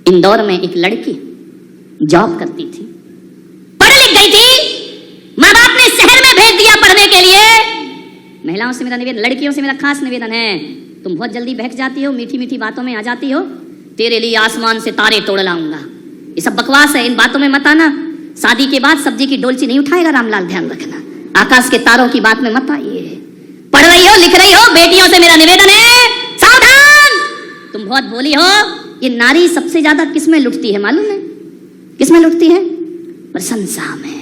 इंदौर में एक लड़की जॉब करती थी, पढ़ लिख गई थी, माँ बाप ने शहर में भेज दिया पढ़ने के लिए। महिलाओं से मेरा निवेदन, लड़कियों से मेरा खास निवेदन है, तुम बहुत जल्दी बहक जाती हो, मीठी मीठी बातों में आ जाती हो। तेरे लिए आसमान से तारे तोड़ लाऊंगा, ये सब बकवास है, इन बातों में मत आना। शादी के बाद सब्जी की डोलची नहीं उठाएगा रामलाल, ध्यान रखना। आकाश के तारों की बात में मत आइए। पढ़ रही हो, लिख रही हो, बेटियों से मेरा निवेदन है, सावधान। तुम बहुत भोली हो। ये नारी सबसे ज्यादा किसमें लुटती है मालूम है? किसमें लुटती है? प्रशंसा में।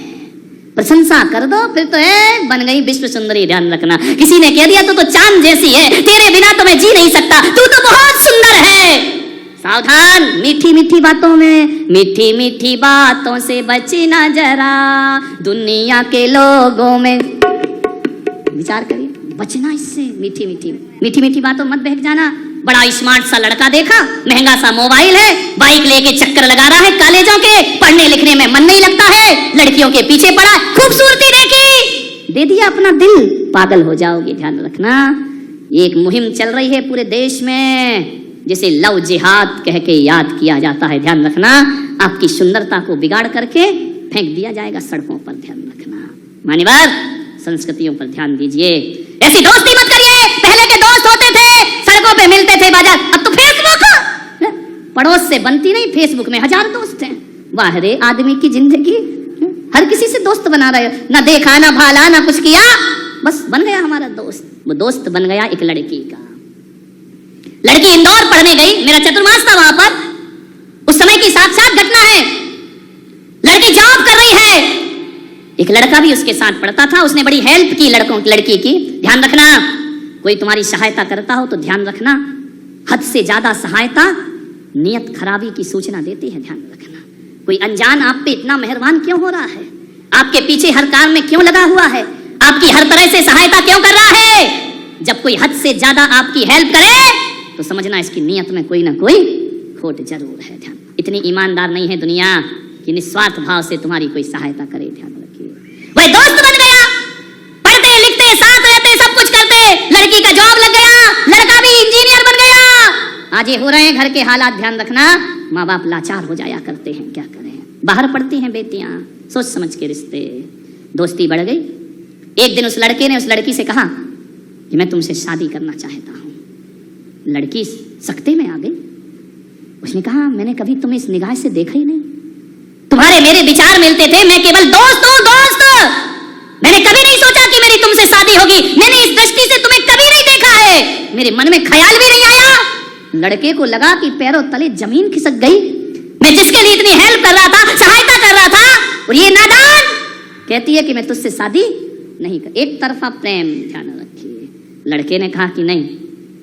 प्रशंसा कर दो फिर तो है बन गई विश्व सुंदरी। ध्यान रखना, किसी ने कह दिया तो चांद जैसी है, तेरे बिना तो मैं जी नहीं सकता, तू तो बहुत सुंदर है। सावधान, मीठी मीठी बातों में, मीठी मीठी बातों से बचना जरा, दुनिया के लोगों में विचार करिए, बचना इससे। मीठी मीठी मीठी मीठी बातों मत बहक जाना। बड़ा स्मार्ट सा लड़का देखा, महंगा सा मोबाइल है, बाइक लेके चक्कर लगा रहा है कॉलेजों के, पढ़ने लिखने में मन नहीं लगता है, लड़कियों के पीछे पड़ा, खूबसूरती देखी, दे दिया अपना दिल, पागल हो जाओगे। ध्यान रखना, एक मुहिम चल रही है पूरे देश में जिसे लव जिहाद कह के याद किया जाता है। ध्यान रखना, आपकी सुंदरता को बिगाड़ करके फेंक दिया जाएगा सड़कों पर। ध्यान रखना, मान्यवर संस्कृतियों पर ध्यान दीजिए। ऐसी दोस्ती मत करिए। पहले के दोस्त होते थे, सड़कों पे मिलते थे बाजार, अब तो फेसबुक, पड़ोस से बनती नहीं, फेसबुक में 1000 दोस्त हैं। वाह रे आदमी की जिंदगी, हर किसी से दोस्त बना रहे हो, ना देखा ना भाला ना कुछ किया, बस बन गया हमारा दोस्त। वो दोस्त बन गया एक लड़की का। लड़की इंदौर पढ़ने गई, मेरा चतुर्मास था वहां पर, उस समय की साक्षात घटना है। लड़की जॉब कर रही है, एक लड़का भी उसके साथ पढ़ता था, उसने बड़ी हेल्प की लड़की की। ध्यान रखना, कोई तुम्हारी सहायता करता हो तो ध्यान रखना, हद से ज्यादा सहायता नियत खराबी की सूचना देती है। ध्यान रखना, कोई अनजान आप पे इतना मेहरबान क्यों हो रहा है, आपके पीछे हर काम में क्यों लगा हुआ है, आपकी हर तरह से सहायता क्यों कर रहा है। जब कोई हद से ज्यादा आपकी हेल्प करे तो समझना इसकी नियत में कोई ना कोई खोट जरूर है। ध्यान, इतनी ईमानदार नहीं है दुनिया कि निस्वार्थ भाव से तुम्हारी कोई सहायता करे। ध्यान रखिए, वह दोस्त बन गया, पढ़ते लिखते साथ रहते सब कुछ करते, लड़की का जॉब लग गया, लड़का भी इंजीनियर बन गया। आज ये हो रहे हैं घर के हालात। ध्यान रखना, माँ बाप लाचार हो जाया करते हैं, क्या करें, बाहर पढ़ती हैं बेटियां, सोच समझ के रिश्ते। दोस्ती बढ़ गई। एक दिन उस लड़के ने उस लड़की से कहा कि मैं तुमसे शादी करना चाहता हूं। लड़की सकते में आ गई, उसने कहा मैंने कभी तुम्हें इस निगाह से देखा ही नहीं, तुम्हारे मेरे विचार मिलते थे, मैं केवल दोस्त हूं, दोस्त। मैंने कभी नहीं सोचा कि मेरी तुमसे शादी होगी, मैंने इस दृष्टि से तुम्हें कभी नहीं देखा है, मेरे मन में ख्याल भी नहीं आया। लड़के को लगा कि पैरों तले जमीन खिसक गई। मैं जिसके लिए इतनी हेल्प कर रहा था, सहायता कर रहा था, और ये नादान कहती है कि मैं तुझसे शादी नहीं कर। एक तरफा प्रेम, ध्यान रखिए। लड़के ने कहा कि नहीं,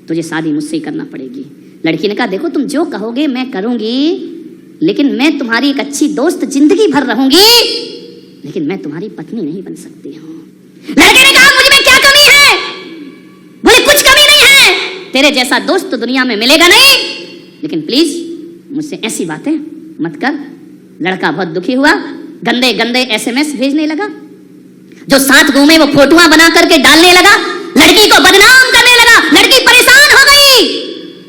तुझे शादी मुझसे ही करना पड़ेगी। लड़की ने कहा देखो तुम जो कहोगे मैं करूंगी, लेकिन मैं तुम्हारी एक अच्छी दोस्त जिंदगी भर रहूंगी, लेकिन मैं तुम्हारी पत्नी नहीं बन सकती हूँ। लड़के ने कहा मुझ में क्या कमी है? बोले कुछ कमी नहीं है, तेरे जैसा दोस्त तो दुनिया में मिलेगा नहीं, लेकिन प्लीज मुझसे ऐसी बातें मत कर। लड़का बहुत दुखी हुआ, गंदे गंदे SMS भेजने लगा, जो साथ घूमे वो फोटोआं बना करके डालने लगा, लड़की को बदनाम करने लगा। लड़की परेशान हो गई।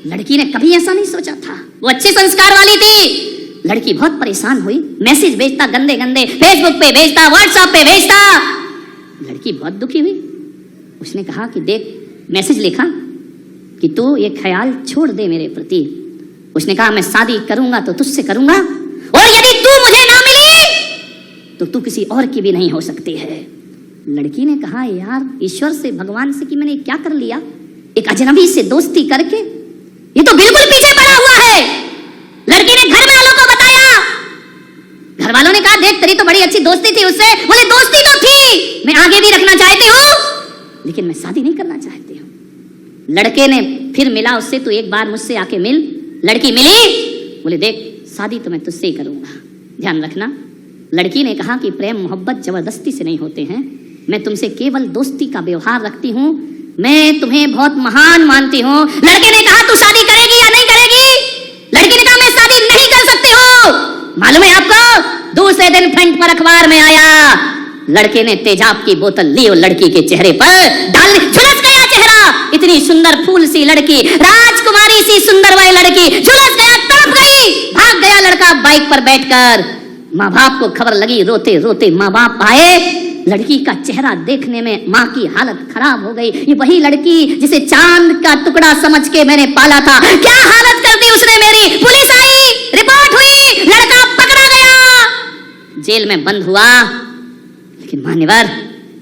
लड़की ने कभी ऐसा नहीं सोचा था, वो अच्छे संस्कार वाली थी। लड़की बहुत परेशान हुई, मैसेज भेजता गंदे गंदे, फेसबुक पे भेजता, व्हाट्सएप पे भेजता। लड़की बहुत दुखी हुई। उसने कहा कि देख, मैसेज लिखा कि तू ये ख्याल छोड़ दे मेरे प्रति। उसने कहा मैं शादी करूंगा तो तुझसे करूंगा, और यदि तू मुझे ना मिली तो तू किसी और की भी नहीं हो सकती है। लड़की ने कहा यार ईश्वर से, भगवान से कि मैंने क्या कर लिया, एक अजनबी से दोस्ती करके, ये तो बिल्कुल पीछे पड़ा हुआ है। लड़की ने घर वालों को बताया, घर वालों ने कहा देख तेरी तो बड़ी अच्छी दोस्ती थी उससे। बोले दोस्ती तो थी, मैं आगे भी रखना चाहती हूँ, लेकिन मैं शादी नहीं करना चाहती हूँ। लड़के ने फिर मिला उससे, तू एक बार मुझसे आके मिल। लड़की मिली, बोले देख शादी तो मैं तुझसे ही करूंगा। ध्यान रखना, लड़की ने कहा कि प्रेम मोहब्बत जबरदस्ती से नहीं होते हैं, मैं तुमसे केवल दोस्ती का व्यवहार रखती हूँ, मैं तुम्हें बहुत महान मानती हूँ। लड़के ने कहा तू शादी करेगी या नहीं करेगी? लड़की ने कहा मैं शादी नहीं कर सकती हूँ। मालूम है आपको, दूसरे दिन फ्रंट पर अखबार में आया, लड़के ने तेजाब की बोतल ली और लड़की के चेहरे पर डाल, झुलस गया चेहरा। इतनी सुंदर फूल सी लड़की, राजकुमारी सी सुंदर वह लड़की झुलस गया, तड़प गई, भाग गया बाइक पर बैठकर। माँ बाप को खबर लगी, रोते रोते माँ बाप आए। लड़की का चेहरा देखने में माँ की हालत खराब हो गई। ये वही लड़की जिसे चांद का टुकड़ा समझ के मैंने पाला था, क्या हालत कर दी उसने मेरी। पुलिस आई, रिपोर्ट हुई, लड़का पकड़ा गया, जेल में बंद हुआ। लेकिन मान्यवर,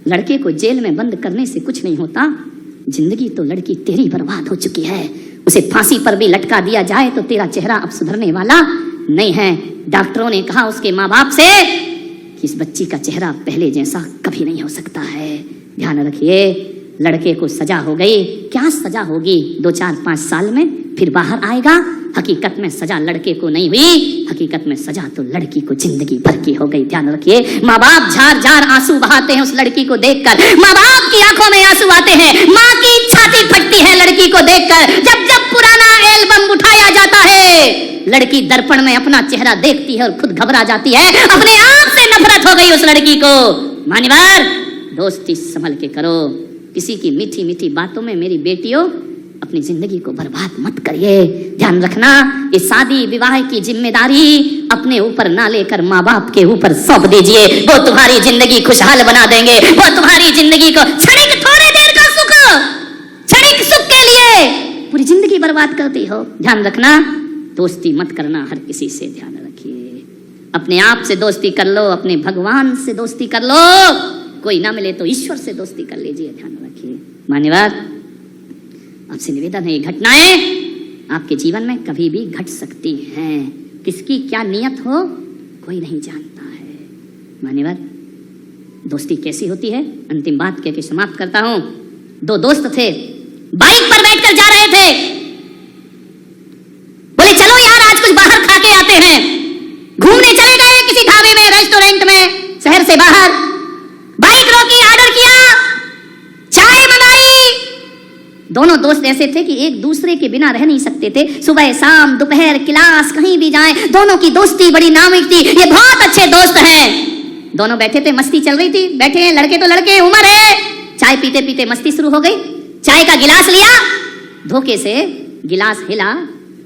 लड़के को जेल में बंद करने से कुछ नहीं होता। जिंदगी तो लड़की तेरी बर्बाद हो चुकी है। उसे फांसी पर भी लटका दिया जाए तो तेरा चेहरा अब सुधरने वाला नहीं है। डॉक्टरों ने कहा उसके माँ बाप से कि इस बच्ची का चेहरा पहले जैसा कभी नहीं हो सकता है। ध्यान रखिए, लड़के को सजा हो गई। क्या सजा होगी? 2, 4, 5 साल में फिर बाहर आएगा। हकीकत में सजा लड़के को नहीं हुई, हकीकत में सजा तो लड़की को जिंदगी भर की हो गई। ध्यान रखिए, माँ बाप झार झार आंसू बहाते हैं उस लड़की को देखकर। माँ बाप की आंखों में आंसू आते हैं, माँ की छाती फटती है लड़की को देखकर। जब जब पुराना एल्बम उठाया जाता है, लड़की दर्पण में अपना चेहरा देखती है और खुद घबरा जाती है। अपने आप से नफरत हो गई उस लड़की को। मान्यवर, दोस्ती संभल के करो। किसी की मीठी मीठी बातों में मेरी बेटियों अपनी जिंदगी को बर्बाद मत करिए। ध्यान रखना, ये शादी विवाह की जिम्मेदारी अपने ऊपर ना लेकर माँ बाप के ऊपर सौंप दीजिए। वो तुम्हारी जिंदगी खुशहाल बना देंगे। वो तुम्हारी जिंदगी को क्षणिक थोड़ी देर का सुख, क्षणिक सुख के लिए पूरी जिंदगी बर्बाद करती हो। ध्यान रखना, दोस्ती मत करना हर किसी से। ध्यान रखिए, अपने आप से दोस्ती कर लो, अपने भगवान से दोस्ती कर लो। कोई ना मिले तो ईश्वर से दोस्ती कर लीजिए। ध्यान रखिए। मान्यवर, आपसे निवेदन है, ये घटनाएं आपके जीवन में कभी भी घट सकती हैं। किसकी क्या नियत हो कोई नहीं जानता है। मान्यवर, दोस्ती कैसी होती है अंतिम बात कहकर समाप्त करता हूं। 2 दोस्त थे, बाइक पर बैठकर जा रहे थे। बोले चलो यार आज कुछ बाहर खा के आते हैं। घूमने चले गए किसी ढाबे में, रेस्टोरेंट में, शहर से बाहर। बाइक रोकी, ऑर्डर किया, चाय मंगाई। दोनों दोस्त ऐसे थे कि एक दूसरे के बिना रह नहीं सकते थे। सुबह शाम दोपहर क्लास कहीं भी जाएं, दोनों की दोस्ती बड़ी नामुमकिन थी। ये बहुत अच्छे दोस्त हैं। दोनों बैठे थे, मस्ती चल रही थी। बैठे हैं, लड़के तो लड़के, उम्र है। चाय पीते पीते मस्ती शुरू हो गई। चाय का गिलास लिया, धोखे से गिलास हिला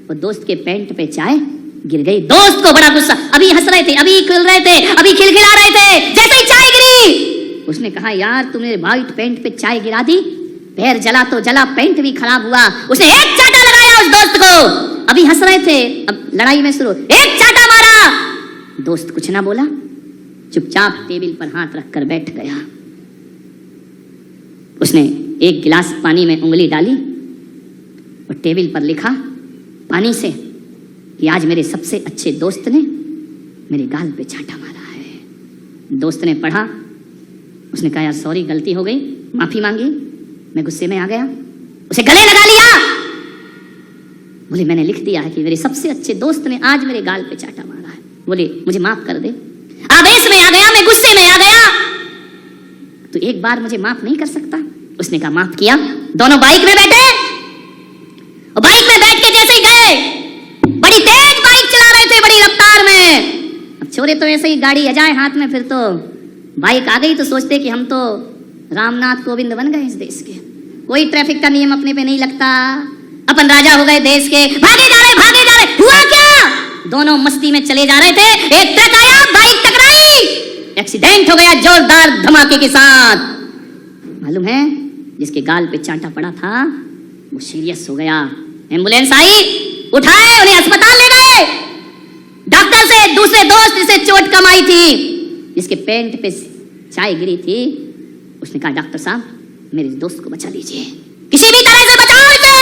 और दोस्त के पैंट पे चाय गिर गई। दोस्त को बड़ा गुस्सा, अभी हंस रहे थे, अभी खेल रहे थे, अभी खिलखिला रहे थे, जैसे ही चाय गिरी उसने कहा यार तुमने वाइट पैंट पे चाय गिरा दी। पैर जला तो जला, पैंट भी खराब हुआ। उसने एक चाटा लगाया उस दोस्त को। अभी हंस रहे थे, अब लड़ाई में शुरू, एक चाटा मारा। दोस्त कुछ ना बोला, चुपचाप टेबल पर हाथ रखकर बैठ गया। उसने एक गिलास पानी में उंगली डाली और टेबल पर लिखा पानी से कि आज मेरे सबसे अच्छे दोस्त ने मेरे गाल पे चाटा मारा है। दोस्त ने पढ़ा, उसने कहा यार सॉरी, गलती हो गई, माफी मांगी, मैं गुस्से में आ गया। उसे गले लगा लिया। बोले मैंने लिख दिया है कि मेरे सबसे अच्छे दोस्त ने आज मेरे गाल पे चाटा मारा है। बोले मुझे माफ कर दे। आवेश में आ गया, मैं गुस्से में आ गया, तो एक बार मुझे माफ नहीं कर सकता? उसने कहा माफ किया। दोनों बाइक में बैठे और बाइक में बैठ के जैसे ही गए, बड़ी तेज बाइक चला रहे थे, बड़ी रफ्तार में। अब छोरे तो ऐसे ही गाड़ी आ जाए हाथ में, फिर तो बाइक आ गई तो सोचते कि हम तो रामनाथ कोविंद बन गए इस देश के। कोई ट्रैफिक का नियम अपने पे नहीं लगता, अपन राजा हो गए देश के। भागे जा रहे, भागे जा रहे। हुआ क्या? दोनों मस्ती में चले जा रहे थे, एक ट्रक आया, बाइक टकराई, एक्सीडेंट हो गया जोरदार धमाके के साथ। मालूम है जिसके गाल पे चांटा पड़ा था वो सीरियस हो गया। एम्बुलेंस आई, उठाए, उन्हें अस्पताल ले गए। डॉक्टर से दूसरे दोस्त जिसे चोट कम आई थी, जिसके पैंट पे चाय गिरी थी, उसने कहा डॉक्टर साहब मेरे दोस्त को बचा लीजिए, किसी भी तरह से बचाओ इसे,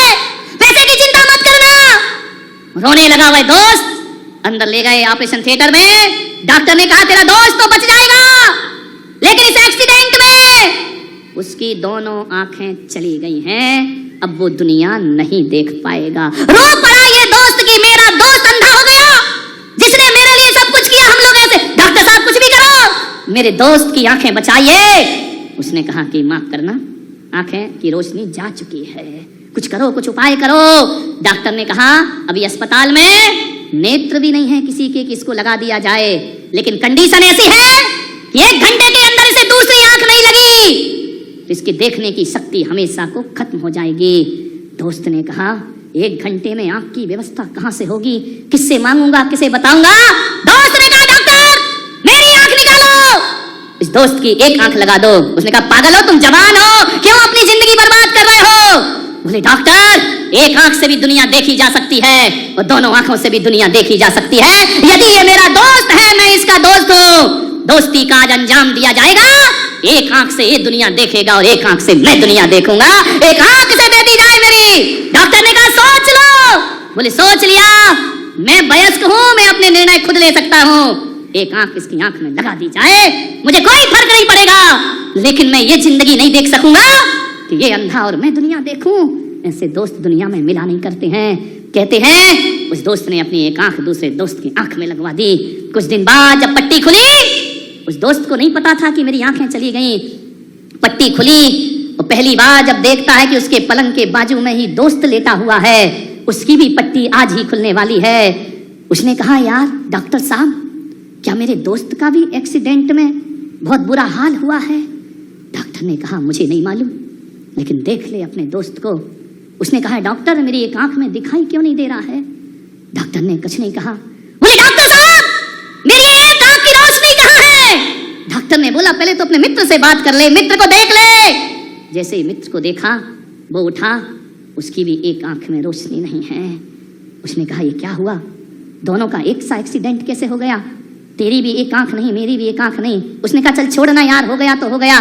पैसे की चिंता मत करना। रोने लगा वह दोस्त। अंदर ले गए ऑपरेशन थिएटर में। डॉक्टर ने कहा तेरा दोस्त तो बच जाएगा, लेकिन इस एक्सीडेंट में उसकी दोनों आंखें चली गई हैं, अब वो दुनिया नहीं देख पाएगा। रो पड़ा ये दोस्त कि मेरा दोस्त अंधा हो गया, जिसने मेरे लिए सब कुछ किया। हम लोग ऐसे, डॉक्टर साहब कुछ भी करो, मेरे दोस्त की आंखें बचाइए। उसने कहा कि माफ करना, आंखें की रोशनी जा चुकी है, कुछ करो, कुछ उपाय करो। डॉक्टर ने कहा अभी अस्पताल में नेत्र भी नहीं है किसी के कि इसको लगा दिया जाए, लेकिन कंडीशन ऐसी है कि 1 घंटे के अंदर इसे दूसरी आंख नहीं लगी तो इसके देखने की शक्ति हमेशा को खत्म हो जाएगी। दोस्त ने कहा 1 घंटे में आंख की व्यवस्था कहां से होगी, किससे मांगूंगा, किसे बताऊंगा? दोस्त ने कहा डॉक्टर मेरी आंख निकालो, इस दोस्त की एक आंख लगा दो। उसने कहा पागल हो तुम, जवान हो, क्यों अपनी जिंदगी बर्बाद कर रहे हो? बोले डॉक्टर एक आंख से भी दुनिया देखी जा सकती है और दोनों आंखों से भी दुनिया देखी जा सकती है। यदि ये मेरा दोस्त है, मैं इसका दोस्त हूं, दोस्ती का आज अंजाम दिया जाएगा। एक आंख से ये दुनिया देखेगा और एक आंख से मैं दुनिया देखूंगा, एक आंख से दे दी जाए मेरी। डॉक्टर ने कहा सोच लो। बोले सोच लिया, मैं वयस्क हूं, मैं अपने निर्णय खुद ले सकता हूं। एक आंख इसकी आंख में लगा दी जाए, मुझे कोई फर्क नहीं पड़ेगा, लेकिन मैं ये जिंदगी नहीं देख सकूंगा कि ये अंधा और मैं दुनिया देखूं। ऐसे दोस्त दुनिया में मिला नहीं करते हैं। कहते हैं उस दोस्त ने अपनी एक आंख दूसरे दोस्त की आंख में लगवा दी। कुछ दिन बाद जब पट्टी खुली, उस दोस्त को नहीं पता था कि मेरी आंखें चली गई। पट्टी खुली और पहली बार जब देखता है कि उसके पलंग के बाजू में ही दोस्त लेटा हुआ है, उसकी भी पट्टी आज ही खुलने वाली है। उसने कहा यार डॉक्टर साहब, क्या मेरे दोस्त का भी एक्सीडेंट में बहुत बुरा हाल हुआ है? डॉक्टर ने कहा मुझे नहीं मालूम, लेकिन देख ले अपने दोस्त को। उसने कहा डॉक्टर मेरी एक आंख में दिखाई क्यों नहीं दे रहा है? डॉक्टर ने कुछ नहीं कहा। बोले डॉक्टर साहब मेरी एक आंख की रोशनी कहाँ है? डॉक्टर ने बोला पहले तो अपने मित्र से बात कर ले, मित्र को देख ले। जैसे ही मित्र को देखा वो उठा, उसकी भी एक आंख में रोशनी नहीं है। उसने कहा ये क्या हुआ, दोनों का एक सा एक्सीडेंट कैसे हो गया? तेरी भी एक आंख नहीं, मेरी भी एक आंख नहीं। उसने कहा चल छोड़ना यार, हो गया तो हो गया।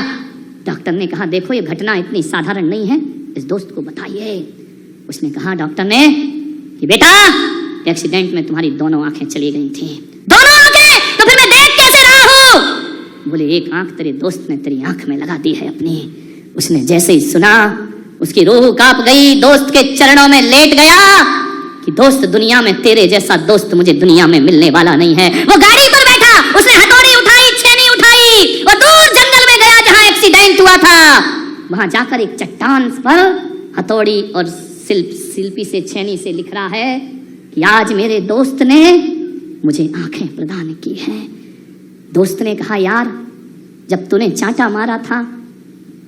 डॉक्टर ने कहा देखो ये घटना इतनी साधारण नहीं है, इस दोस्त को बताइए। उसने कहा डॉक्टर ने कि बेटा एक्सीडेंट में तुम्हारी दोनों आंखें चली गई थी। दोनों आंखें? तो फिर मैं देख कैसे रहा हूं? बोले एक आंख तेरे दोस्त ने तेरी आंख में लगा दी है अपनी। उसने जैसे ही सुना उसकी रूह कांप गई, दोस्त के चरणों में लेट गया कि दोस्त दुनिया में तेरे जैसा दोस्त मुझे दुनिया में मिलने वाला नहीं है। वो गाड़ी पर बैठा, उसने हथौड़ी उठाई, छेनी उठाई और दूर जंगल में गया जहां एक्सीडेंट हुआ था। वहां जाकर एक चट्टान पर हथौड़ी और शिल्पी से छेनी से लिख रहा है कि आज मेरे दोस्त ने मुझे आंखें प्रदान की हैं। दोस्त ने कहा यार जब तूने चांटा मारा था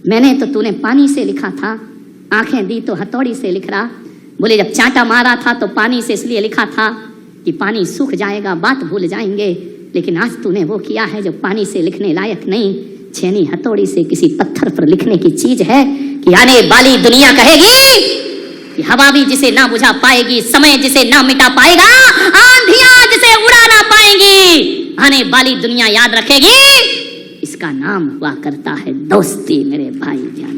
मैंने तो तूने पानी से लिखा था, आंखें दी तो हथौड़ी से लिख रहा। बोले जब चांटा मारा था तो पानी से इसलिए लिखा था कि पानी सूख जाएगा, बात भूल जाएंगे, लेकिन आज तूने वो किया है जो पानी से लिखने लायक नहीं, छेनी हथौड़ी से किसी पत्थर पर लिखने की चीज है कि आने वाली दुनिया कहेगी कि हवा भी जिसे ना बुझा पाएगी, समय जिसे ना मिटा पाएगा, आंधियां जिसे उड़ा ना पाएंगी, आने वाली दुनिया याद रखेगी। इसका नाम हुआ करता है दोस्ती मेरे भाई जान।